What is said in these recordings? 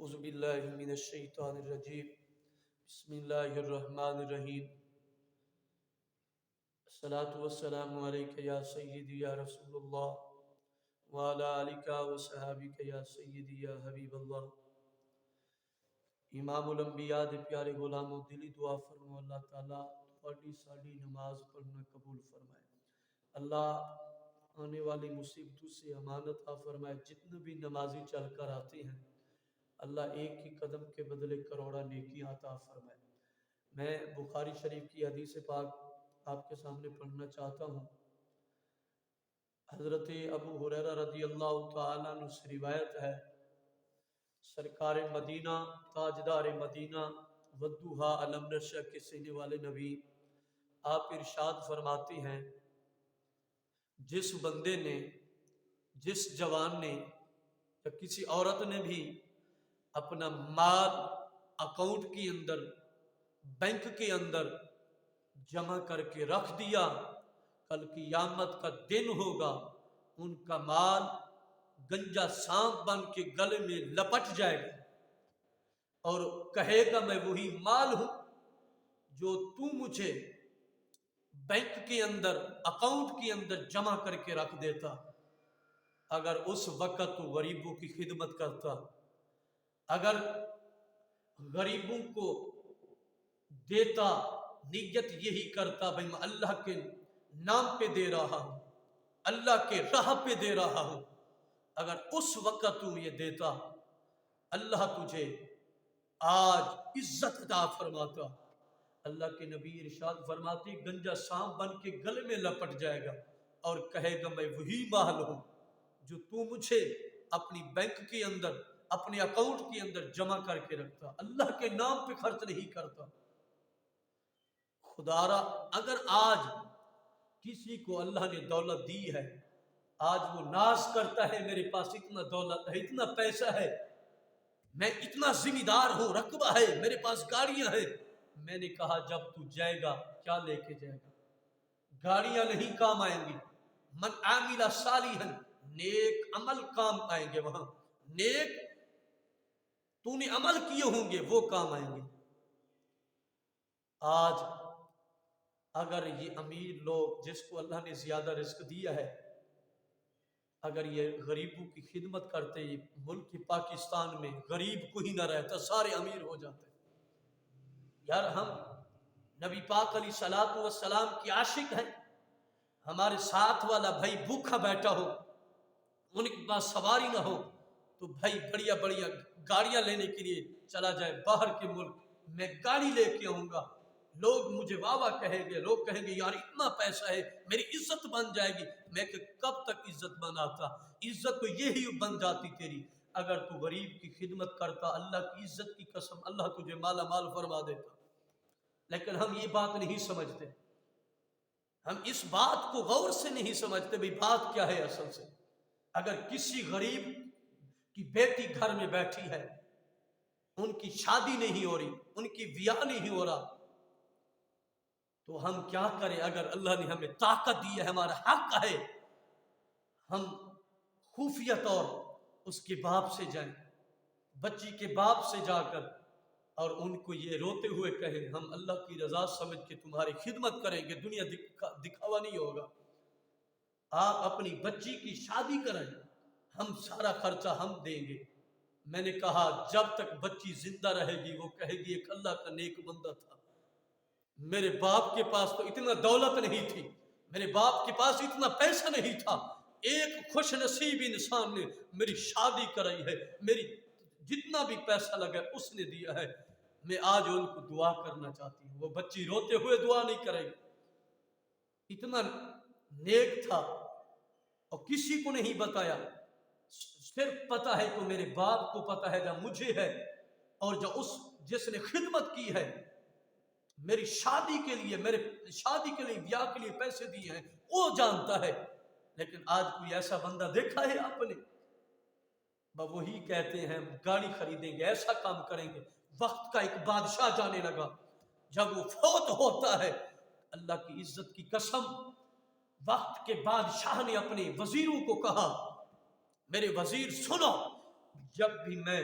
اعوذ باللہ من الشیطان الرجیم بسم اللہ الرحمن الرحیم الصلاۃ والسلام علیک یا سیدی یا رسول اللہ وعلی آلک وصحابک یا سیدی یا حبیب اللہ۔ امام الانبیاء دے پیارے غلاموں، دلی دعا فرمو اللہ تعالیٰ تھوڑی ساڑی نماز پڑھنا قبول فرمائے۔ اللہ آنے والی مصیبتوں سے امانت عطا فرمائے۔ جتنے بھی نمازی چل کر آتے ہیں اللہ ایک ہی قدم کے بدلے کروڑا نیکیاں عطا فرمائے۔ میں بخاری شریف کی حدیث پاک آپ کے سامنے پڑھنا چاہتا ہوں۔ حضرت ابو ہریرہ رضی اللہ تعالیٰ عنہ سے روایت ہے، سرکار مدینہ، تاجدار مدینہ، ودوہا علم نشہ کے سینے والے نبی، آپ ارشاد فرماتے ہیں، جس بندے نے، جس جوان نے یا کسی عورت نے بھی اپنا مال اکاؤنٹ کے اندر، بینک کے اندر جمع کر کے رکھ دیا، کل قیامت کا دن ہوگا ان کا مال گنجا سانپ بن کے گلے میں لپٹ جائے گا اور کہے گا میں وہی مال ہوں جو تو مجھے بینک کے اندر، اکاؤنٹ کے اندر جمع کر کے رکھ دیتا۔ اگر اس وقت تو غریبوں کی خدمت کرتا، اگر غریبوں کو دیتا، نیت یہی کرتا بھائی میں اللہ کے نام پہ دے رہا ہوں، اللہ کے راہ پہ دے رہا ہوں، اگر اس وقت تم یہ دیتا اللہ تجھے آج عزت عطا فرماتا۔ اللہ کے نبی ارشاد فرماتے گنجا سانپ بن کے گلے میں لپٹ جائے گا اور کہے گا میں وہی مال ہوں جو تو مجھے اپنی بینک کے اندر، اپنے اکاؤنٹ کے اندر جمع کر کے رکھتا، اللہ کے نام پہ خرچ نہیں کرتا۔ خدا را اگر آج کسی کو اللہ نے دولت دی ہے، آج وہ ناز کرتا ہے میرے پاس اتنا دولت ہے، اتنا پیسہ ہے، میں اتنا ذمہ دار ہوں، رقبہ ہے، میرے پاس گاڑیاں ہیں۔ میں نے کہا جب تو جائے گا کیا لے کے جائے گا؟ گاڑیاں نہیں کام آئیں گی، من عامل صالحا، نیک عمل کام آئیں گے۔ وہاں نیک تو نے عمل کیے ہوں گے وہ کام آئیں گے۔ آج اگر یہ امیر لوگ جس کو اللہ نے زیادہ رزق دیا ہے، اگر یہ غریبوں کی خدمت کرتے، یہ ملک پاکستان میں غریب کوئی نہ رہتا، سارے امیر ہو جاتے۔ یار ہم نبی پاک علیہ الصلوۃ والسلام کی عاشق ہیں، ہمارے ساتھ والا بھائی بھوکا بیٹھا ہو، ان کے پاس سواری نہ ہو تو بھائی بڑھیا بڑھیا گاڑیاں لینے کے لیے چلا جائے باہر کے ملک، میں گاڑی لے کے آؤں گا، لوگ مجھے واہ واہ کہیں گے، لوگ کہیں گے یار اتنا پیسہ ہے، میری عزت بن جائے گی۔ میں کہ کب تک عزت بناتا؟ عزت تو یہی بن جاتی تیری اگر تو غریب کی خدمت کرتا۔ اللہ کی عزت کی قسم اللہ تجھے مالا مال فرما دیتا۔ لیکن ہم یہ بات نہیں سمجھتے، ہم اس بات کو غور سے نہیں سمجھتے بھئی بات کیا ہے اصل سے۔ اگر کسی غریب کی بیٹی گھر میں بیٹھی ہے، ان کی شادی نہیں ہو رہی، ان کی بیاہ نہیں ہو رہا، تو ہم کیا کریں؟ اگر اللہ نے ہمیں طاقت دی ہے، ہمارا حق ہے، ہم خفیہ طور اس کے باپ سے جائیں، بچی کے باپ سے جا کر اور ان کو یہ روتے ہوئے کہیں ہم اللہ کی رضا سمجھ کے تمہاری خدمت کریں گے، دنیا دکھاوا نہیں ہوگا، آپ اپنی بچی کی شادی کریں، ہم سارا خرچہ ہم دیں گے۔ میں نے کہا جب تک بچی زندہ رہے گی وہ کہے گی ایک اللہ کا نیک بندہ تھا، میرے باپ کے پاس تو اتنا دولت نہیں تھی، میرے باپ کے پاس اتنا پیسہ نہیں تھا، ایک خوش نصیب انسان نے میری شادی کرائی ہے، میری جتنا بھی پیسہ لگا اس نے دیا ہے۔ میں آج ان کو دعا کرنا چاہتی ہوں، وہ بچی روتے ہوئے دعا نہیں کرے گی، اتنا نیک تھا اور کسی کو نہیں بتایا، صرف پتہ ہے تو میرے باپ کو پتہ ہے جب مجھے ہے، اور جو جس نے خدمت کی ہے میری شادی کے لیے، میرے شادی کے لیے، بیاہ کے لیے پیسے دیے ہیں، وہ جانتا ہے۔ لیکن آج کوئی ایسا بندہ دیکھا ہے آپ نے؟ وہی کہتے ہیں گاڑی خریدیں گے، ایسا کام کریں گے۔ وقت کا ایک بادشاہ جانے لگا، جب وہ فوت ہوتا ہے اللہ کی عزت کی قسم، وقت کے بادشاہ نے اپنے وزیروں کو کہا میرے وزیر سنو، جب بھی میں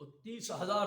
30,000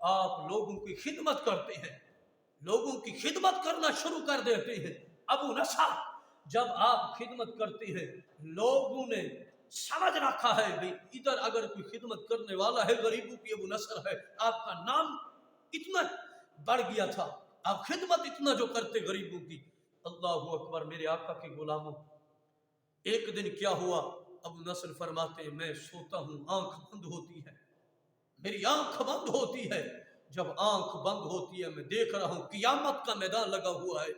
آپ لوگوں کی خدمت کرتے ہیں، لوگوں کی خدمت کرنا شروع کر دیتے ہیں۔ ابو نصر جب آپ خدمت کرتے ہیں لوگوں نے سمجھ رکھا ہے بھئی ادھر اگر کوئی خدمت کرنے والا ہے غریبوں کی ابو نصر ہے، آپ کا نام اتنا بڑھ گیا تھا، آپ خدمت اتنا جو کرتے غریبوں کی۔ اللہ اکبر میرے آقا کے غلاموں، ایک دن کیا ہوا، ابو نصر فرماتے ہیں میں سوتا ہوں، آنکھ بند ہوتی ہے، میری آنکھ بند ہوتی ہے، جب آنکھ بند ہوتی ہے میں دیکھ رہا ہوں قیامت کا میدان لگا ہوا ہے،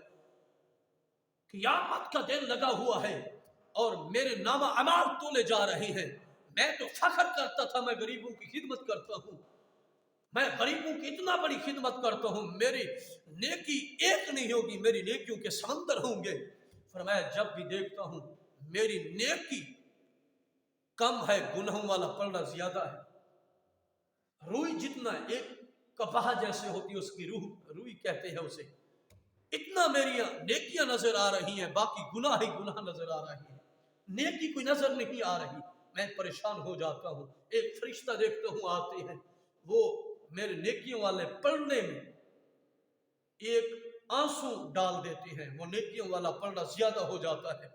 قیامت کا دن لگا ہوا ہے اور میرے نامہ اعمال تولے جا رہے ہیں۔ میں تو فخر کرتا تھا میں غریبوں کی خدمت کرتا ہوں، میں غریبوں کی اتنا بڑی خدمت کرتا ہوں، میری نیکی ایک نہیں ہوگی، میری نیکیوں کے سمندر ہوں گے۔ فرمایا جب بھی دیکھتا ہوں میری نیکی کم ہے، گناہوں والا پلڑا زیادہ ہے، روئی جتنا ایک کپاہ جیسے ہوتی ہے اس کی روئی کہتے ہیں اسے، اتنا میری نیکیاں نظر آ رہی ہیں، باقی گناہ ہی گناہ نظر آ رہی ہیں، نیکی کوئی نظر نہیں آ رہی۔ میں پریشان ہو جاتا ہوں، ایک فرشتہ دیکھتا ہوں آتے ہیں، وہ میرے نیکیوں والے پلڑے میں ایک آنسو ڈال دیتے ہیں، وہ نیکیوں والا پلڑا زیادہ ہو جاتا ہے۔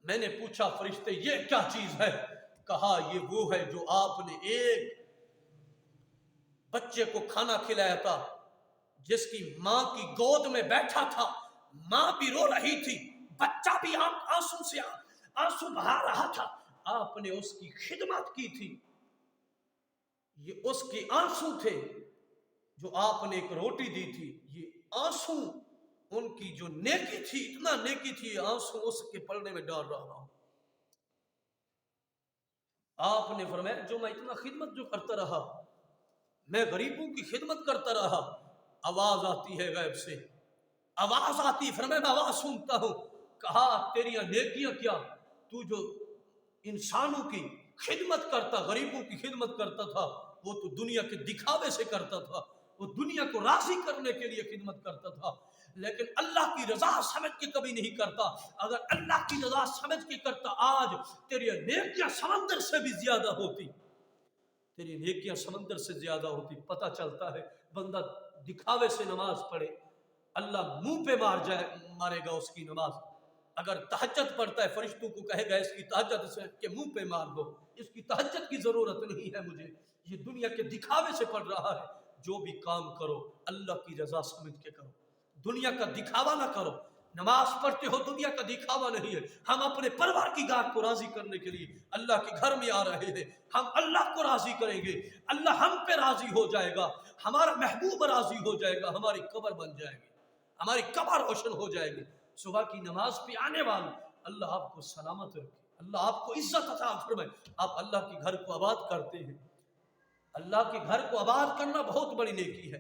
میں نے پوچھا فرشتے یہ کیا چیز ہے؟ کہا یہ وہ ہے جو آپ نے ایک بچے کو کھانا کھلایا تھا، جس کی ماں کی گود میں بیٹھا تھا، ماں بھی رو رہی تھی، بچہ بھی آنسو سے آنسو بہا رہا تھا، آپ نے اس کی خدمت کی تھی، یہ اس کے آنسو تھے جو آپ نے ایک روٹی دی تھی، یہ آنسو ان کی جو نیکی تھی، اتنا نیکی تھی، یہ آنسو اس کے پلڑے میں ڈال رہا ہوں۔ آپ نے فرمایا جو میں اتنا خدمت جو کرتا رہا، میں غریبوں کی خدمت کرتا رہا، آواز آتی ہے غیب سے، آواز آتی، فرمایا میں آواز سنتا ہوں، کہا تیری نیکیاں کیا، تو جو انسانوں کی خدمت کرتا، غریبوں کی خدمت کرتا تھا، وہ تو دنیا کے دکھاوے سے کرتا تھا، وہ دنیا کو راضی کرنے کے لیے خدمت کرتا تھا، لیکن اللہ کی رضا سمجھ کے کبھی نہیں کرتا۔ اگر اللہ کی رضا سمجھ کے کرتا آج تیری نیکیاں سمندر سے بھی زیادہ ہوتی، تیری نیکیاں سمندر سے زیادہ ہوتی۔ پتہ چلتا ہے بندہ دکھاوے سے نماز پڑھے، اللہ منہ پہ مارے گا اس کی نماز۔ اگر تہجد پڑھتا ہے فرشتوں کو کہے گا اس کی تہجد سے کے منہ پہ مار دو، اس کی تہجد کی ضرورت نہیں ہے مجھے، یہ دنیا کے دکھاوے سے پڑھ رہا ہے۔ جو بھی کام کرو اللہ کی رضا سمجھ کے کرو، دنیا کا دکھاوا نہ کرو۔ نماز پڑھتے ہو دنیا کا دکھاوا نہیں ہے، ہم اپنے پروار کی گار کو راضی کرنے کے لیے اللہ کے گھر میں آ رہے ہیں، ہم اللہ کو راضی کریں گے، اللہ ہم پہ راضی ہو جائے گا، ہمارا محبوب راضی ہو جائے گا، ہماری قبر بن جائے گی، ہماری قبر روشن ہو جائے گی۔ صبح کی نماز پہ آنے والے اللہ آپ کو سلامت رکھے، اللہ آپ کو عزت عطا فرمائے۔ آپ اللہ کے گھر کو آباد کرتے ہیں، اللہ کے گھر کو آباد کرنا بہت بڑی نیکی ہے۔